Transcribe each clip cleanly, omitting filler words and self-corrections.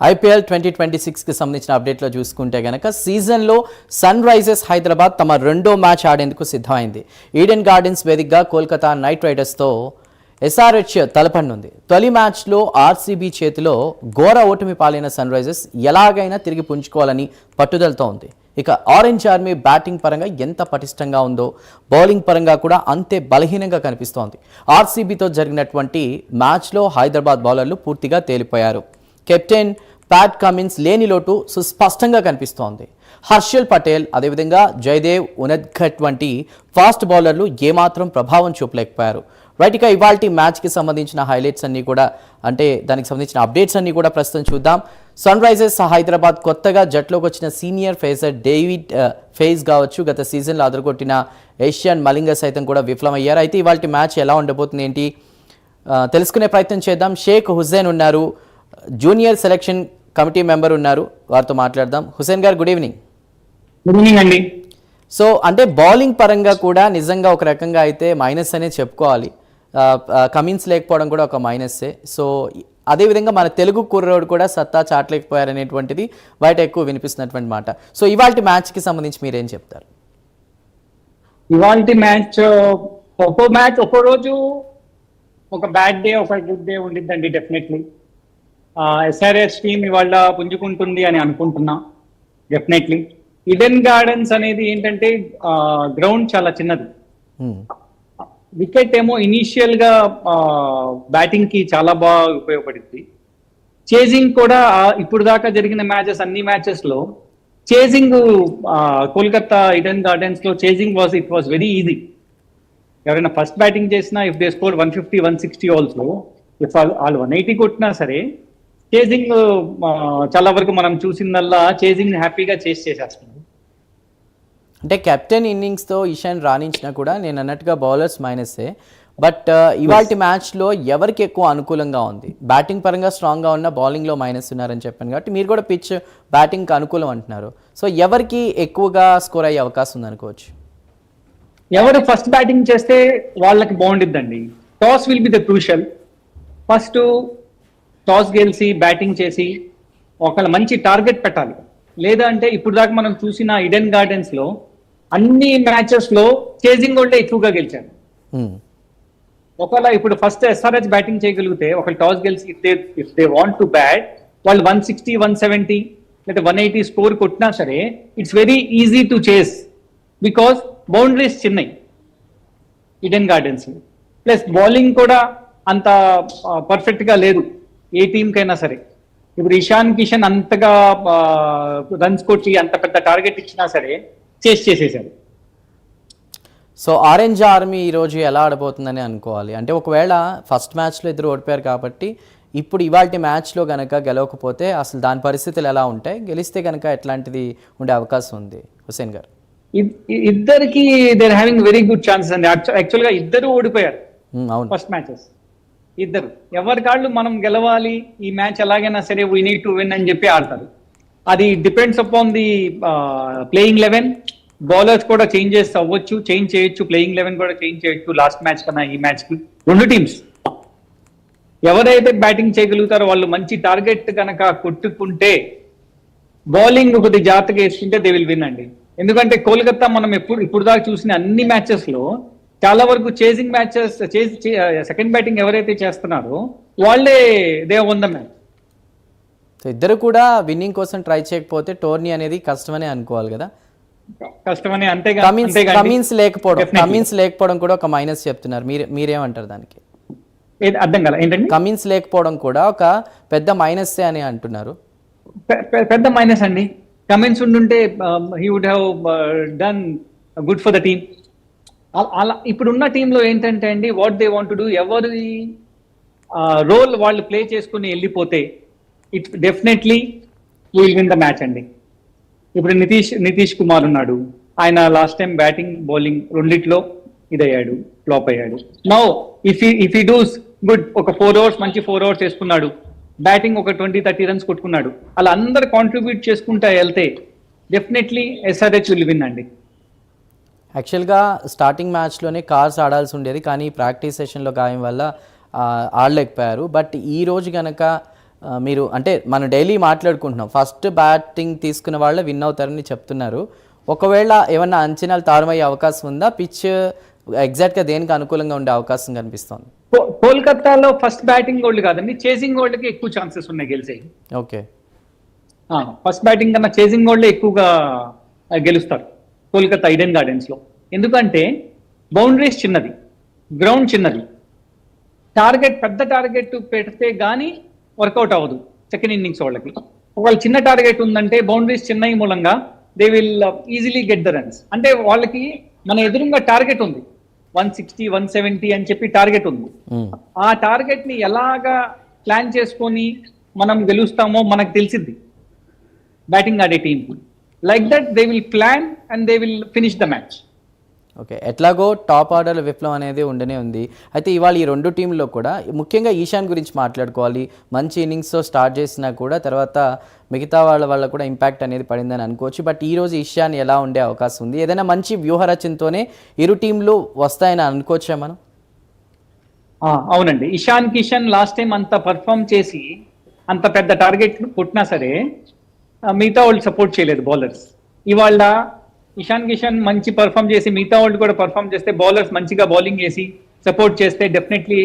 IPL 2026కి సంబంధించిన అప్డేట్లో చూసుకుంటే గనక సీజన్లో సన్ రైజర్స్ హైదరాబాద్ తమ రెండో మ్యాచ్ ఆడేందుకు సిద్ధమైంది. ఈడెన్ గార్డెన్స్ వేదికగా కోల్కతా నైట్ రైడర్స్తో ఎస్ఆర్హెచ్ తలపడనుంది. తొలి మ్యాచ్లో ఆర్సీబీ చేతిలో ఘోర ఓటమి పాలైన సన్ రైజర్స్ ఎలాగైనా తిరిగి పుంజుకోవాలని పట్టుదలతో ఉంది. ఇక ఆరెంజ్ ఆర్మీ బ్యాటింగ్ పరంగా ఎంత పటిష్టంగా ఉందో బౌలింగ్ పరంగా కూడా అంతే బలహీనంగా కనిపిస్తోంది. ఆర్సీబీతో జరిగినటువంటి మ్యాచ్లో హైదరాబాద్ బౌలర్లు పూర్తిగా తేలిపోయారు. కెప్టెన్ ప్యాట్ కమిన్స్ లేని లోటు సుస్పష్టంగా కనిపిస్తోంది. హర్షల్ పటేల్ అదేవిధంగా జయదేవ్ ఉనద్ఘట్ వంటి ఫాస్ట్ బౌలర్లు ఏమాత్రం ప్రభావం చూపలేకపోయారు. రైట్, ఇక ఇవాల్టి మ్యాచ్కి సంబంధించిన హైలైట్స్ అన్నీ కూడా అంటే దానికి సంబంధించిన అప్డేట్స్ అన్నీ కూడా ప్రస్తుతం చూద్దాం. సన్ రైజర్స్ హైదరాబాద్ కొత్తగా జట్లోకి వచ్చిన సీనియర్ ఫేసర్ డేవిడ్ ఫేజ్ కావచ్చు, గత సీజన్లో అదరగొట్టిన ఏషియన్ మలింగ సైతం కూడా విఫలమయ్యారు. అయితే ఇవాల్టి మ్యాచ్ ఎలా ఉండబోతుంది ఏంటి తెలుసుకునే ప్రయత్నం చేద్దాం. షేక్ హుస్సేన్ ఉన్నారు, జూనియర్ సెలక్షన్ కమిటీ మెంబర్ ఉన్నారు, వారితో మాట్లాడదాం. హుస్సేన్ గారు, గుడ్ ఈవినింగ్. గుడ్ ఈవినింగ్ అండి. సో అంటే బౌలింగ్ పరంగా కూడా నిజంగా ఒక రకంగా అయితే మైనస్ అనేది చెప్పుకోవాలి. కమిన్స్ లేకపోవడం కూడా ఒక మైనస్సే. సో అదేవిధంగా మన తెలుగు కుర్రోడు కూడా సత్తా చాటలేకపోయారనేటువంటిది బయట ఎక్కువ వినిపిస్తున్నటువంటి మాట. సో ఇవాల్టి మ్యాచ్కి సంబంధించి మీరేం చెప్తారు? ఇవాల్టి మ్యాచ్ ఒక్కో రోజు ఒక బ్యాడ్ డే, ఒక గుడ్ డే ఉండిద్దండి డెఫినెట్లీ. ఎస్ఆర్ఎస్ టీమ్ ఇవాళ పుంజుకుంటుంది అని అనుకుంటున్నా డెఫినెట్లీ. ఈడెన్ గార్డెన్స్ అనేది ఏంటంటే గ్రౌండ్ చాలా చిన్నది. వికెట్ ఏమో ఇనీషియల్ గా బ్యాటింగ్ కి చాలా బాగా ఉపయోగపడింది. చేజింగ్ కూడా ఇప్పుడు దాకా జరిగిన మ్యాచెస్ అన్ని మ్యాచెస్ లో చేజింగ్ కోల్కతా ఈడెన్ గార్డెన్స్ లో chasing it was very easy. ఎవరైనా ఫస్ట్ బ్యాటింగ్ చేసినా if they score 150, 160 also, if వాళ్ళు 180 కొట్టినా సరే చేజింగ్ చాలా వరకు మనం చూసిందల్లా చేజింగ్ హ్యాపీగా చేసేస్తున్నారు. అంటే కెప్టెన్ ఇన్నింగ్స్తో ఇషాన్ రాణించినా కూడా నేను అన్నట్టుగా బౌలర్స్ మైనస్సే. బట్ ఇవాల్టి మ్యాచ్లో ఎవరికి ఎక్కువ అనుకూలంగా ఉంది? బ్యాటింగ్ పరంగా స్ట్రాంగ్గా ఉన్న బౌలింగ్లో మైనస్ ఉన్నారని చెప్పాను కాబట్టి మీరు కూడా పిచ్ బ్యాటింగ్కి అనుకూలం అంటున్నారు. సో ఎవరికి ఎక్కువగా స్కోర్ అయ్యే అవకాశం ఉంది అనుకోవచ్చు? ఎవరు ఫస్ట్ బ్యాటింగ్ చేస్తే వాళ్ళకి బాగుండిద్దండి. Toss will be the crucial. First toss గెలిచి బ్యాటింగ్ చేసి ఒకళ్ళ మంచి టార్గెట్ పెట్టాలి. లేదా అంటే ఇప్పుడు దాకా మనం చూసిన ఈడెన్ గార్డెన్స్ లో అన్ని మ్యాచెస్ లో చేజింగ్ వాళ్ళే ఎక్కువగా గెలిచారు. ఒకవేళ ఇప్పుడు ఫస్ట్ ఎస్ఆర్హెచ్ బ్యాటింగ్ చేయగలిగితే ఒకళ్ళు టాస్ గెలిచి if they want to bat వాళ్ళు 160, 170 లేదా 180 స్కోర్ కొట్టినా సరే ఇట్స్ వెరీ ఈజీ టు చేస్ బికాస్ బౌండరీస్ చిన్నవి ఈడెన్ గార్డెన్స్. ప్లస్ బౌలింగ్ కూడా అంత పర్ఫెక్ట్ గా లేదు ఏ టీంకైనా సరే. ఇప్పుడు ఇషాన్ కిషన్ అంతగా రన్స్ కొట్టి అంత పెద్ద టార్గెట్ ఇచ్చినా సరే చేసేసారు. సో ఆరెంజ్ ఆర్మీ ఈరోజు ఎలా ఆడబోతుందని అనుకోవాలి? అంటే ఒకవేళ ఫస్ట్ మ్యాచ్లో ఇద్దరు ఓడిపోయారు కాబట్టి ఇప్పుడు ఇవాల్టి మ్యాచ్లో కనుక గెలవకపోతే అసలు దాని పరిస్థితులు ఎలా ఉంటాయి? గెలిస్తే కనుక ఎట్లాంటిది ఉండే అవకాశం ఉంది హుస్సేన్ గారు? ఇద్దరికి there having very good chances అండి. యాక్చువల్గా ఇద్దరు ఓడిపోయారు ఫస్ట్ మ్యాచెస్. ఇద్దరు ఎవరి కాళ్ళు మనం గెలవాలి, ఈ మ్యాచ్ ఎలాగైనా సరే వీ నీడ్ టు విన్ అని చెప్పి ఆడతారు. అది depends upon the playing 11. Bowlers కూడా చేంజ్ చేయొచ్చు, ప్లేయింగ్ 11 కూడా చేంజ్ చేయొచ్చు లాస్ట్ మ్యాచ్ కన్నా ఈ మ్యాచ్ కి. రెండు టీమ్స్ ఎవరైతే బ్యాటింగ్ చేయగలుగుతారో వాళ్ళు మంచి టార్గెట్ కనుక కొట్టుకుంటే బౌలింగ్ కొద్ది జాగ్రత్తగా వేసుకుంటే దే విల్ విన్ అండి. ఎందుకంటే కోల్కతా మనం ఇప్పుడు దాకా చూసిన అన్ని మ్యాచెస్ లో చాలా వరకు చేజింగ్ మ్యాచెస్ సెకండ్ బ్యాటింగ్ ఎవరైతే చేస్తున్నారో వాళ్ళే they one the match. So ఇద్దరు కూడా విన్నింగ్ కోసం ట్రై చేయకపోతే టోర్నీ అనేది కష్టమనే అనుకోవాలి కదా? కష్టమనే. అంతే. కమిన్స్ లేకపోవడం కూడా ఒక మైనస్ చెప్తున్నారు, మీరేమంటారు దానికి? అర్థం కాల ఏంటండి? కమిన్స్ లేకపోవడం కూడా ఒక పెద్ద మైనస్ అని అంటున్నారు. పెద్ద మైనస్ అండి. కమిన్స్ ఉండుంటే he would have done good for the team. అలా ఇప్పుడున్న టీంలో ఏంటంటే అండి what they want to do, ఎవరి రోల్ వాళ్ళు ప్లే చేసుకుని వెళ్ళిపోతే it definitely will win the match అండి. ఇప్పుడు నితీష్ కుమార్ ఉన్నాడు, ఆయన లాస్ట్ టైం బ్యాటింగ్ బౌలింగ్ రెండిట్లో ఇదయ్యాడు, ఫ్లాప్ అయ్యాడు. Now if he does good, ఒక 4 overs మంచి 4 overs వేసుకున్నాడు, బ్యాటింగ్ ఒక 20-30 runs కొట్టుకున్నాడు, అలా అందరు కాంట్రిబ్యూట్ చేసుకుంటా వెళ్తే డెఫినెట్లీ ఎస్ఆర్హెచ్ విల్ విన్ అండి. యాక్చువల్గా స్టార్టింగ్ మ్యాచ్లోనే కార్స్ ఆడాల్సి ఉండేది, కానీ ప్రాక్టీస్ సెషన్లో గాయం వల్ల ఆడలేకపోయారు. బట్ ఈ రోజు కనుక మీరు అంటే మనం డైలీ మాట్లాడుకుంటున్నాం ఫస్ట్ బ్యాటింగ్ తీసుకున్న వాళ్ళే విన్ అవుతారని చెప్తున్నారు. ఒకవేళ ఏమన్నా అంచనాలు తారుమయ్యే అవకాశం ఉందా? పిచ్ ఎగ్జాక్ట్గా దేనికి అనుకూలంగా ఉండే అవకాశం కనిపిస్తోంది? కోల్కతాలో ఫస్ట్ బ్యాటింగ్ గోల్డ్ కాదండి, చేసింగ్ గోల్డ్కి ఎక్కువ ఛాన్సెస్ ఉన్నాయి గెలిచే. ఓకే, ఫస్ట్ బ్యాటింగ్ కన్నా చేసింగ్ గోల్డ్ ఎక్కువగా గెలుస్తారు కోల్కతా ఈడెన్ గార్డెన్స్ లో. ఎందుకంటే బౌండరీస్ చిన్నది, గ్రౌండ్ చిన్నది, టార్గెట్ పెద్ద టార్గెట్ పెడితే గానీ వర్కౌట్ అవ్వదు సెకండ్ ఇన్నింగ్స్ వాళ్ళకి. ఒకవేళ చిన్న టార్గెట్ ఉందంటే బౌండరీస్ చిన్నవి మూలంగా they will easily get the runs. అంటే వాళ్ళకి మన ఎదురుగా టార్గెట్ ఉంది 160 170 అని చెప్పి టార్గెట్ ఉంది. ఆ టార్గెట్ ని ఎలాగా ప్లాన్ చేసుకొని మనం గెలుస్తామో మనకు తెలిసింది బ్యాటింగ్ ఆడే team. Like that they will plan and they will finish the match. Okay, ఎట్లాగో టాప్ ఆర్డర్ విప్లవం అనేది ఉండనే ఉంది. అయితే ఇవాళ ఈ రెండు టీంలో కూడా ముఖ్యంగా ఈశాన్ గురించి మాట్లాడుకోవాలి. మంచి ఇన్నింగ్స్తో స్టార్ట్ చేసినా కూడా తర్వాత మిగతా వాళ్ళ కూడా ఇంపాక్ట్ అనేది పడిందని అనుకోవచ్చు. బట్ ఈ రోజు ఈశాన్ ఎలా ఉండే అవకాశం ఉంది? ఏదైనా మంచి వ్యూహరచనతోనే ఇరు టీంలు వస్తాయని అనుకోవచ్చా మనం? అవునండి, ఇషాన్ కిషన్ లాస్ట్ టైం అంత పర్ఫామ్ చేసి అంత పెద్ద టార్గెట్ కొట్టినా సరే మిగతా వాళ్ళు సపోర్ట్ చేయలేదు బౌలర్స్. ఇవాళ ఇషాన్ కిషన్ మంచి పర్ఫామ్ చేసి మిగతా వాళ్ళు కూడా పర్ఫామ్ చేస్తే, బౌలర్స్ మంచిగా బౌలింగ్ చేసి సపోర్ట్ చేస్తే డెఫినెట్లీ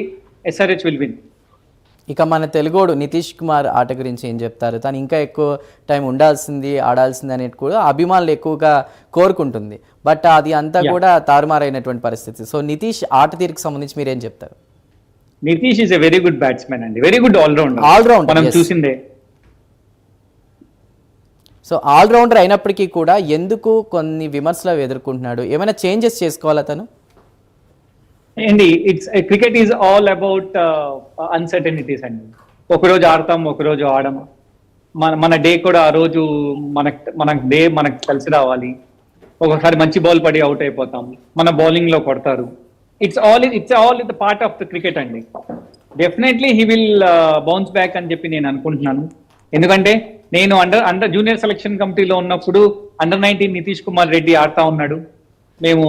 ఎస్ఆర్హెచ్ విల్ విన్. ఇక మన తెలుగోడు నితీష్ కుమార్ ఆట గురించి ఏం చెప్తారు? తను ఇంకా ఎక్కువ టైం ఉండాల్సింది, ఆడాల్సింది అనేది కూడా అభిమానులు ఎక్కువగా కోరుకుంటుంది. బట్ అది అంతా కూడా తారుమారైనటువంటి పరిస్థితి. సో నితీష్ ఆట తీరుకు సంబంధించి మీరేం చెప్తారు? Nitish is a very good batsmen అండి, వెరీ గుడ్ ఆల్రౌండర్ మనం చూసిందే. సో ఆల్రౌండర్ అయినప్పటికీ కూడా ఎందుకు కొన్ని విమర్శలు ఎదుర్కొంటున్నాడు? ఏమైనా చేంజెస్ చేసుకోవాలా తను? అండి, cricket is all about uncertainties అండి. ఒకరోజు ఆడతాం, ఒకరోజు ఆడము. మన డే కూడా ఆ రోజు మనకు కలిసి రావాలి. ఒకసారి మంచి బాల్ పడి అవుట్ అయిపోతాం, మన బౌలింగ్ లో కొడతారు. It's all the part of the cricket అండి. Definitely he will bounce back అని చెప్పి నేను అనుకుంటున్నాను. ఎందుకంటే నేను అండర్ జూనియర్ సెలక్షన్ కమిటీలో ఉన్నప్పుడు అండర్-19 నితీష్ కుమార్ రెడ్డి ఆడుతా ఉన్నాడు. మేము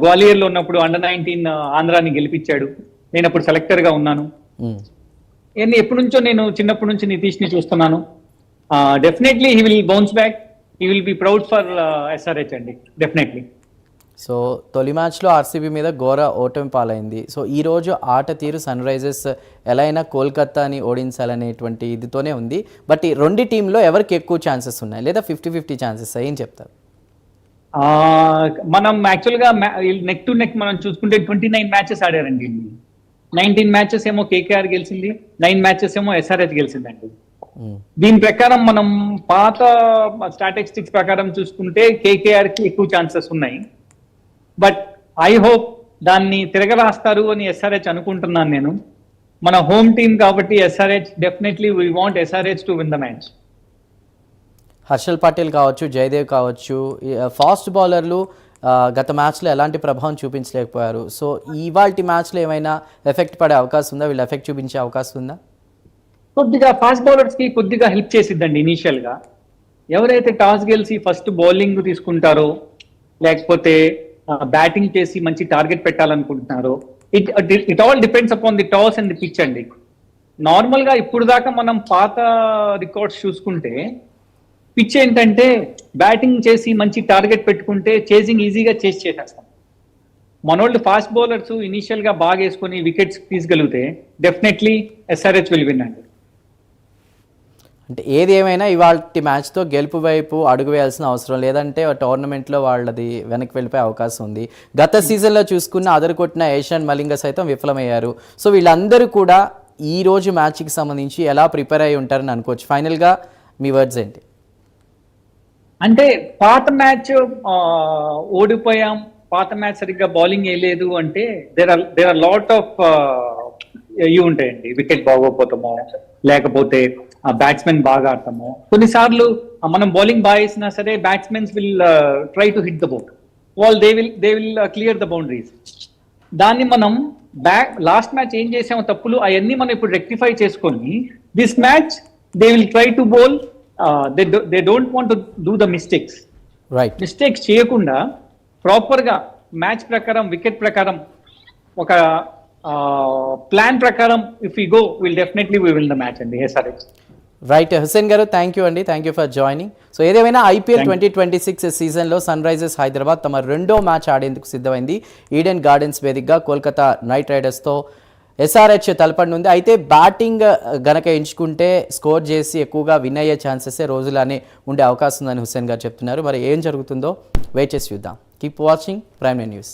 గ్వాలియర్ లో ఉన్నప్పుడు అండర్-19 ఆంధ్రాని గెలిపించాడు. నేను అప్పుడు సెలెక్టర్ గా ఉన్నాను. ఎప్పటి నుంచో నేను చిన్నప్పటి నుంచి నితీష్ ని చూస్తున్నాను. Definitely he will bounce back, he will be proud for SRH అండి, డెఫినెట్లీ. సో తొలి మ్యాచ్లో ఆర్సీబీ మీద ఘోర ఓటమి పాలైంది. సో ఈరోజు ఆట తీరు సన్ రైజర్స్ ఎలా అయినా కోల్కతాని ఓడించాలనేటువంటి ఇదితోనే ఉంది. బట్ ఈ రెండు టీంలో ఎవరికి ఎక్కువ ఛాన్సెస్ ఉన్నాయి, లేదా 50-50 ఛాన్సెస్ ఏం చెప్తారు? మనం యాక్చువల్గా నెక్ టు నెక్ మనం చూసుకుంటే 29 మ్యాచెస్ ఆడారండి. 19 మ్యాచెస్ ఏమో కేకేఆర్ గెలిచింది, 9 మ్యాచెస్ ఏమో ఎస్ఆర్హెచ్ గెలిచిందండి. దీని ప్రకారం మనం పాత స్టాటిస్టిక్స్ ప్రకారం చూసుకుంటే కేకేఆర్ కి ఎక్కువ ఛాన్సెస్ ఉన్నాయి. బట్ ఐ హోప్ దాన్ని తిరగరాస్తారు అని ఎస్ఆర్హెచ్ అనుకుంటున్నాను నేను. మన హోమ్ టీమ్ కాబట్టి SRH definitely we want SRH to win the match. Harshal Patel కావచ్చు, జయదేవ్ కావచ్చు, ఫాస్ట్ బౌలర్లు గత మ్యాచ్లో ఎలాంటి ప్రభావం చూపించలేకపోయారు. సో ఇవాల్టి మ్యాచ్లో ఏమైనా ఎఫెక్ట్ పడే అవకాశం ఉందా? వీళ్ళు ఎఫెక్ట్ చూపించే అవకాశం ఉందా? కొద్దిగా ఫాస్ట్ బౌలర్స్ కి కొద్దిగా హెల్ప్ చేసిద్దండి. ఇనీషియల్ గా ఎవరైతే టాస్ గెలిచి ఫస్ట్ బౌలింగ్ తీసుకుంటారో, లేకపోతే బ్యాటింగ్ చేసి మంచి టార్గెట్ పెట్టాలనుకుంటున్నారో, it all depends upon the toss and the pitch అండి. నార్మల్ గా ఇప్పుడు దాకా మనం పాత రికార్డ్స్ చూసుకుంటే పిచ్ ఏంటంటే బ్యాటింగ్ చేసి మంచి టార్గెట్ పెట్టుకుంటే చేసింగ్ ఈజీగా చేసేస్తాం. మనోళ్ళు ఫాస్ట్ బౌలర్స్ ఇనీషియల్ గా బాగా వేసుకొని వికెట్స్ తీసుకెళ్తే డెఫినెట్లీ ఎస్ఆర్హెచ్ విల్ విన్ అండి. అంటే ఏది ఏమైనా ఇవాళ మ్యాచ్తో గెలుపు వైపు అడుగు వేయాల్సిన అవసరం లేదంటే టోర్నమెంట్లో వాళ్ళది వెనక్కి వెళ్ళిపోయే అవకాశం ఉంది. గత సీజన్లో చూసుకున్న అదరకొట్టిన ఏషాన్ మలింగ సైతం విఫలమయ్యారు. సో వీళ్ళందరూ కూడా ఈ రోజు మ్యాచ్కి సంబంధించి ఎలా ప్రిపేర్ అయి ఉంటారని అనుకోవచ్చు? ఫైనల్గా మీ వర్డ్స్ ఏంటి? అంటే పాత మ్యాచ్ ఓడిపోయాం, పాత మ్యాచ్ సరిగ్గా బౌలింగ్ వేయలేదు అంటే దేర్ ఆర్ లాట్ ఆఫ్ ఇవి ఉంటాయండి. వికెట్ బాగోపోతామో, లేకపోతే బ్యాట్స్మెన్ బాగా ఆడతాము. కొన్నిసార్లు మనం బౌలింగ్ బాగా వేసినా సరే batsmen will try to hit the ball, they will clear the boundaries. దాన్ని మనం లాస్ట్ మ్యాచ్ ఏం చేసామో తప్పులు అవన్నీ మనం ఇప్పుడు రెక్టిఫై చేసుకొని this match they will try to bowl, they don't want to do the mistakes. Mistakes చేయకుండా ప్రాపర్ గా మ్యాచ్ ప్రకారం, వికెట్ ప్రకారం ఒక ప్లాన్ ప్రకారం if you go will definitely we will the match అండి ఎస్ఆర్హెచ్. రైట్ హుసేన్ గారు, thank you అండి, thank you for joining. So ఏదేమైనా ఐపీఎల్ Thank you. 2026 సీజన్లో సన్ రైజర్స్ హైదరాబాద్ తమ రెండో మ్యాచ్ ఆడేందుకు సిద్ధమైంది. ఈడెన్ గార్డెన్స్ వేదికగా కోల్కతా నైట్ రైడర్స్తో ఎస్ఆర్హెచ్ తలపడనుంది. అయితే బ్యాటింగ్ గనక ఎంచుకుంటే స్కోర్ చేసి ఎక్కువగా విన్ అయ్యే ఛాన్సెస్ రోజులానే ఉండే అవకాశం ఉందని హుసేన్ గారు చెప్తున్నారు. మరి ఏం జరుగుతుందో వెయిట్ చేసి చూద్దాం. Keep watching prime news.